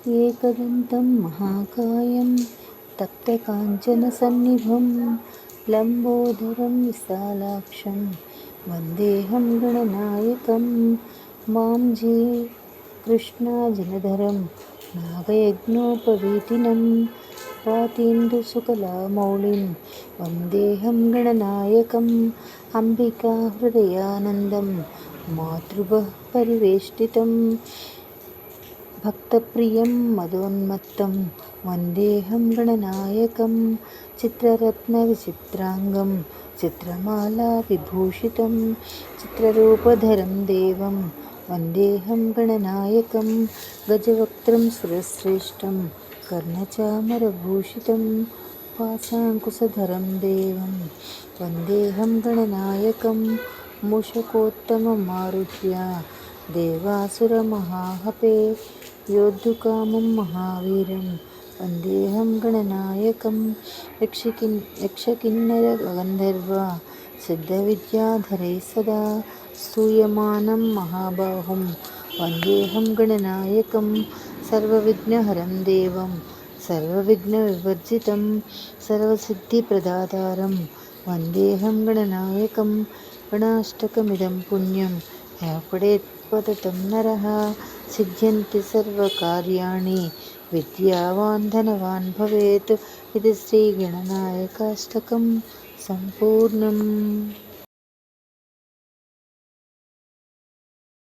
एकदन्तं महाकायं तप्तकाञ्चनसन्निभं लम्बोदरं विशालाक्षं वन्देऽहं गणनायकं मां जे कृष्णाजनधरं नागयज्ञोपवीतिनं वातीन्दुसुकलामौलिं वन्देऽहं गणनायकम् अंबिकाहृदयानन्दं मातृभः परिवेष्टितं भक्तप्रियं मदोन्मत्तं वन्देऽहं गणनायकं चित्ररत्नविचित्राङ्गं चित्रमालाविभूषितं चित्ररूपधरं देवं वन्देऽहं गणनायकं गजवक्त्रं सुरश्रेष्ठं कर्णचामरभूषितं पाशाङ्कुशधरं देवं वन्देऽहं गणनायकं मूषकोत्तममारुह्य देवासुरमहाहपे योद्धुकामं महावीरं वन्देऽहं गणनायकं यक्षकिन्नरगन्धर्व सिद्धविद्याधरे सदा स्तूयमानं महाबाहुं वन्देऽहं गणनायकं सर्वविघ्नहरं देवं सर्वविघ्नविवर्जितं सर्वसिद्धिप्रदातारं वन्देऽहं गणनायकं गणाष्टकमिदं पुण्यं यः पठेत् पठितं नरः सिद्ध्यन्ति सर्वकार्याणि विद्यावान् धनवान् भवेत् इति श्रीगणनायकाष्टकं सम्पूर्णम्।